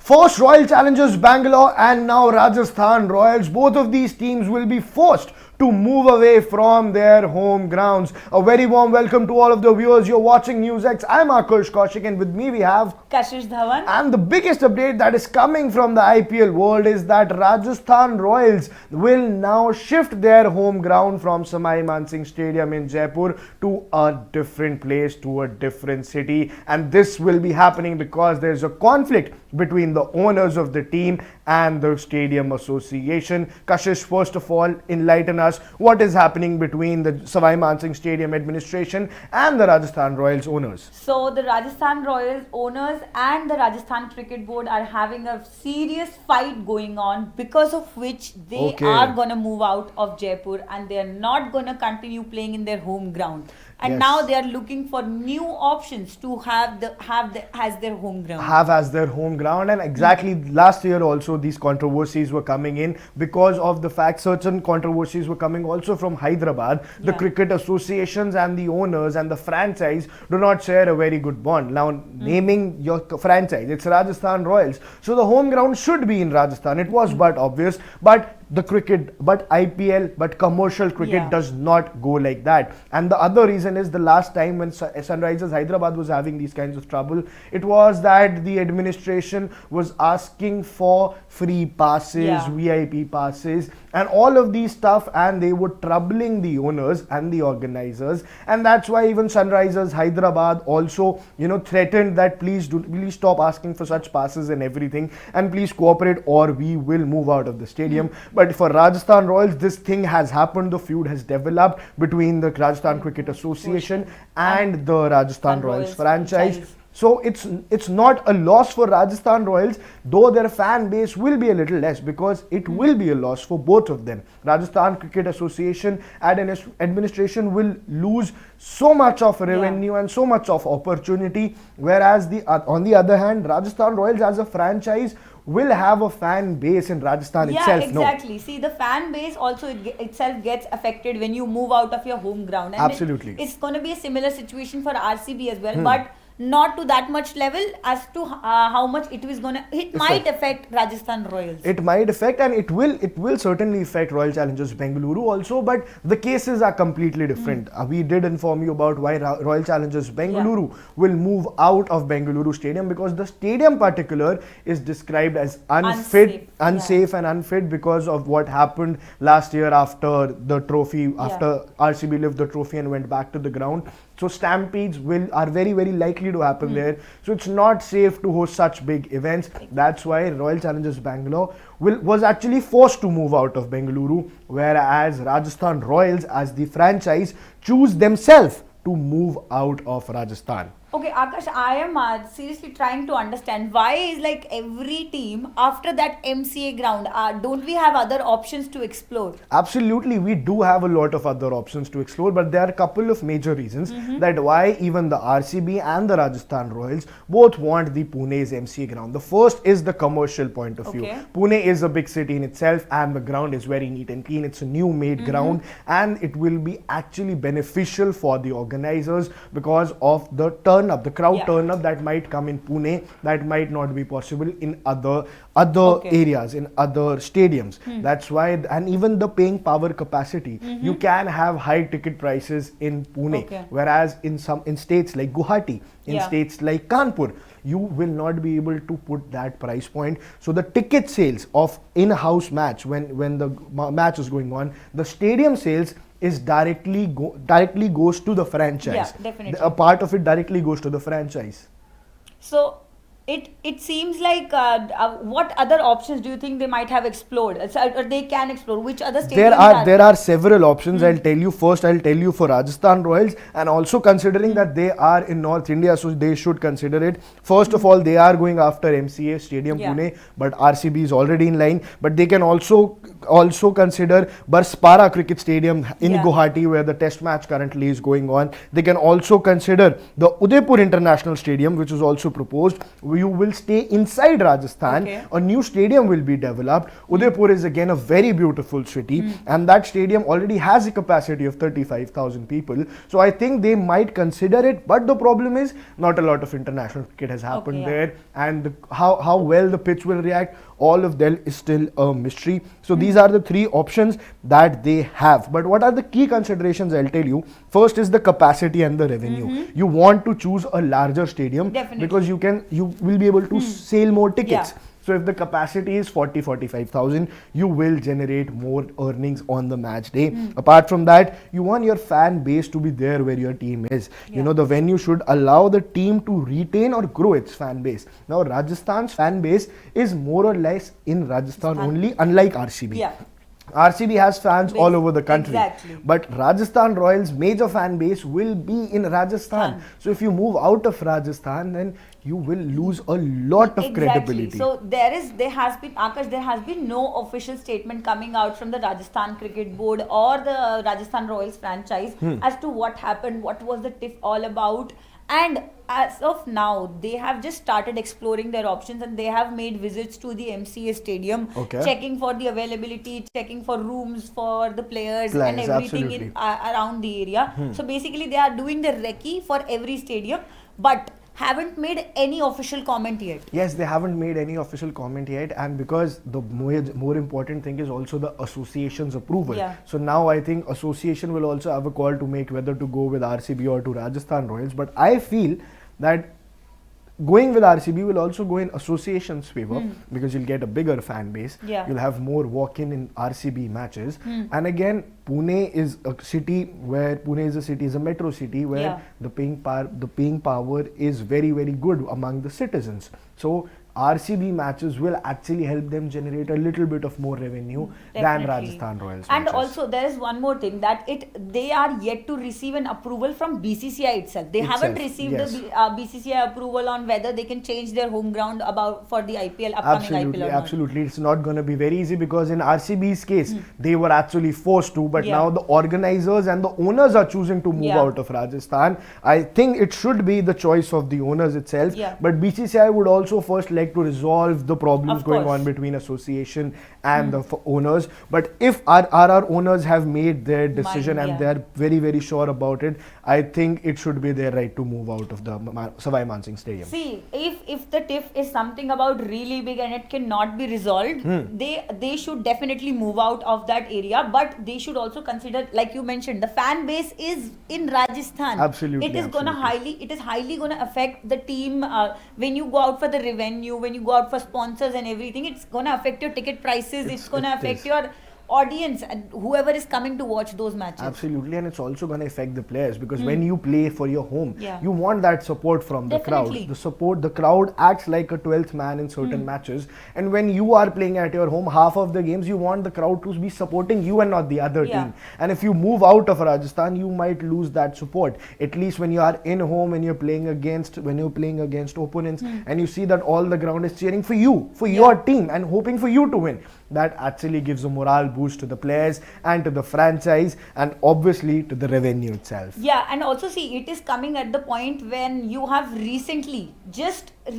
First, Royal Challengers Bangalore and now Rajasthan Royals. Both of these teams will be forced to move away from their home grounds. A very warm welcome to all of the viewers. You're watching NewsX. I'm Akash Kaushik, and with me we have Kashish Dhawan. And the biggest update that is coming from the IPL world is that Rajasthan Royals will now shift their home ground from Chinnaswamy Stadium in Jaipur to a different place, to a different city. And this will be happening because there's a conflict between the owners of the team and the stadium association. Kashish, first of all, enlighten us what is happening between the Chinnaswamy Stadium administration and the Rajasthan Royals owners. So the Rajasthan Royals owners and the Rajasthan Cricket Board are having a serious fight going on, because of which they are going to move out of Jaipur and they are not going to continue playing in their home ground. And now they are looking for new options to have as their home ground. Have as their home ground, and exactly last year also these controversies were coming in because of the fact certain controversies were coming also from Hyderabad. The cricket associations and the owners and the franchise do not share a very good bond. Now naming your franchise, it's Rajasthan Royals, so the home ground should be in Rajasthan. It was but obvious, but the cricket, but IPL, but commercial cricket does not go like that. And the other reason is the last time when Sunrisers Hyderabad was having these kinds of trouble, it was that the administration was asking for free passes, VIP passes, and all of these stuff, and they were troubling the owners and the organizers. And that's why even Sunrisers Hyderabad also, threatened that please stop asking for such passes and everything, and please cooperate or we will move out of the stadium. But for Rajasthan Royals, this thing has happened. The feud has developed between the Rajasthan Cricket Association and the Rajasthan Royals franchise. So it's not a loss for Rajasthan Royals, though their fan base will be a little less, because it will be a loss for both of them. Rajasthan Cricket Association and administration will lose so much of revenue and so much of opportunity, whereas on the other hand, Rajasthan Royals as a franchise will have a fan base in Rajasthan itself. Yeah, exactly. See, the fan base also itself gets affected when you move out of your home ground. And absolutely. It's going to be a similar situation for RCB as well, but not to that much level as to how much it might affect Rajasthan Royals. It might affect, and it will certainly affect Royal Challengers Bengaluru also, but the cases are completely different. We did inform you about why Royal Challengers Bengaluru will move out of Bengaluru Stadium, because the stadium particular is described as unsafe and unfit because of what happened last year after the trophy, after RCB left the trophy and went back to the ground. So stampedes are very, very likely to happen there. So it's not safe to host such big events. That's why Royal Challengers Bangalore was actually forced to move out of Bengaluru, whereas Rajasthan Royals as the franchise choose themselves to move out of Rajasthan. Okay, Akash, I am seriously trying to understand why is like every team after that MCA ground, don't we have other options to explore? Absolutely, we do have a lot of other options to explore, but there are a couple of major reasons that why even the RCB and the Rajasthan Royals both want the Pune's MCA ground. The first is the commercial point of view. Pune is a big city in itself, and the ground is very neat and clean. It's a new made ground, and it will be actually beneficial for the organizers because of the the crowd turn up that might come in Pune, that might not be possible in other areas, in other stadiums. That's why, and even the paying power capacity, you can have high ticket prices in Pune, whereas in states like Guwahati, in states like Kanpur, you will not be able to put that price point. So the ticket sales of in-house match, when the match is going on, the stadium sales is directly goes to the franchise. Yeah, definitely. A part of it directly goes to the franchise. So it seems like what other options do you think they might have explored, or they can explore? Which other stadiums there are several options. I'll tell you for Rajasthan Royals, and also considering that they are in North India, so they should consider it. First of all, they are going after MCA Stadium Pune, but RCB is already in line. But they can also consider Barspara Cricket Stadium in Guwahati, where the test match currently is going on. They can also consider the Udaipur International Stadium, which is also proposed, you will stay inside Rajasthan. Okay. A new stadium will be developed. Udaipur is again a very beautiful city, and that stadium already has a capacity of 35,000 people. So I think they might consider it, but the problem is not a lot of international cricket has happened there, and how well the pitch will react, all of them is still a mystery. So these are the three options that they have. But what are the key considerations? I'll tell you. First is the capacity and the revenue. You want to choose a larger stadium because you will be able to sell more tickets. So if the capacity is 45,000, you will generate more earnings on the match day. Apart from that, you want your fan base to be there where your team is. You know, the venue should allow the team to retain or grow its fan base. Now, Rajasthan's fan base is more or less in Rajasthan only, unlike RCB. RCB has fans all over the country, but Rajasthan Royals' major fan base will be in Rajasthan. So if you move out of Rajasthan, then you will lose a lot of credibility. So there has been no official statement coming out from the Rajasthan Cricket Board or the Rajasthan Royals franchise as to what happened, what was the TIF all about. And as of now, they have just started exploring their options, and they have made visits to the MCA stadium, checking for the availability, checking for rooms for the players and everything around the area. So basically, they are doing the recce for every stadium, but haven't made any official comment yet. Yes, they haven't made any official comment yet, and because the more important thing is also the association's approval. So now I think association will also have a call to make whether to go with RCB or to Rajasthan Royals. But I feel that going with RCB will also go in association's favor because you'll get a bigger fan base. You'll have more walk-in in RCB matches. And again, Pune is a metro city where the paying power is very, very good among the citizens. So RCB matches will actually help them generate a little bit of more revenue than Rajasthan Royals. And matches. also there is one more thing, that they are yet to receive an approval from BCCI itself. They haven't received the BCCI approval on whether they can change their home ground for the IPL, upcoming IPL. Absolutely. It's not going to be very easy because in RCB's case, they were actually forced to, but now the organizers and the owners are choosing to move out of Rajasthan. I think it should be the choice of the owners itself, but BCCI would also first like to resolve the problems going on between association and the owners. But if our owners have made their decision and they are very, very sure about it, I think it should be their right to move out of the Savai Mansingh Stadium. See, if the TIF is something about really big and it cannot be resolved, they should definitely move out of that area. But they should also consider, like you mentioned, the fan base is in Rajasthan. Absolutely. It is highly gonna affect the team when you go out for the revenue, when you go out for sponsors and everything. It's gonna affect your ticket prices. It's gonna affect your audience and whoever is coming to watch those matches. Absolutely, and it's also going to affect the players because when you play for your home, you want that support from the crowd. The crowd acts like a 12th man in certain matches, and when you are playing at your home, half of the games you want the crowd to be supporting you and not the other team. And if you move out of Rajasthan, you might lose that support. At least when you are in home and you're playing against opponents, and you see that all the ground is cheering for you, for your team, and hoping for you to win. That actually gives a morale boost to the players and to the franchise and obviously to the revenue itself. Yeah, and also see, it is coming at the point when you have recently just bought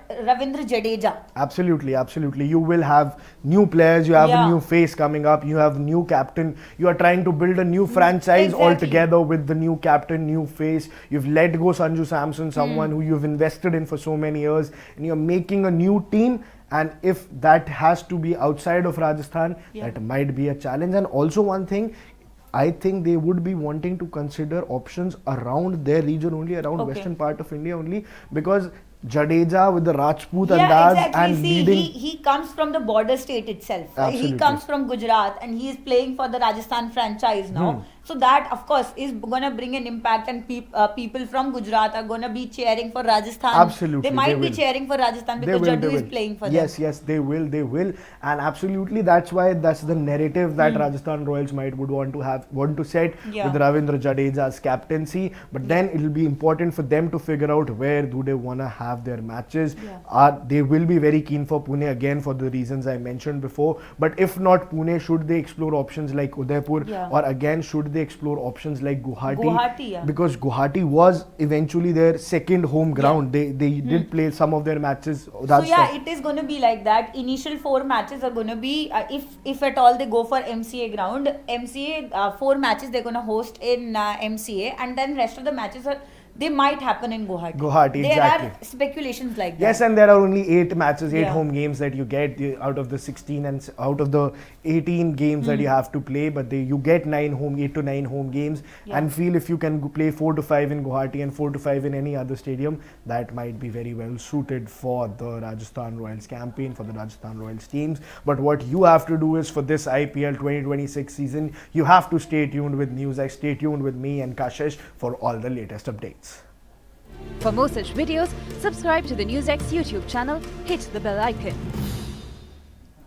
Ravindra Jadeja. Absolutely. You will have new players, you have a new face coming up, you have new captain, you are trying to build a new franchise altogether with the new captain, new face. You've let go Sanju Samson, someone who you've invested in for so many years, and you're making a new team. And if that has to be outside of Rajasthan, that might be a challenge. And also one thing, I think they would be wanting to consider options around their region only, around western part of India only, because Jadeja with the Rajput andaz and leading. He comes from the border state itself. Absolutely. He comes from Gujarat and he is playing for the Rajasthan franchise now. So that of course is going to bring an impact, and people from Gujarat are going to be cheering for Rajasthan. Absolutely. They might be cheering for Rajasthan because Jaddu is playing for them. Yes, they will. And absolutely that's the narrative that Rajasthan Royals would want to set with Ravindra Jadeja's captaincy. But then it will be important for them to figure out where do they want to have their matches. They will be very keen for Pune again for the reasons I mentioned before. But if not Pune, should they explore options like Udaipur, or again should they they explore options like Guwahati? Guwahati, yeah. Because Guwahati was eventually their second home ground. They did play some of their matches. So yeah, it is going to be like that. Initial 4 matches are going to be, if at all they go for MCA ground, 4 matches they're going to host in MCA, and then rest of the matches they might happen in Guwahati. Guwahati, exactly. There are speculations like that. Yes, and there are only 8 matches, 8 home games that you get out of the 16 and out of the 18 games that you have to play. But you get 8 to 9 home games, and feel if you can play 4 to 5 in Guwahati and 4 to 5 in any other stadium, that might be very well suited for the Rajasthan Royals campaign, for the Rajasthan Royals teams. But what you have to do is, for this IPL 2026 season, you have to stay tuned with NewsX, stay tuned with me and Kashish for all the latest updates. For more such videos, subscribe to the NewsX YouTube channel, hit the bell icon.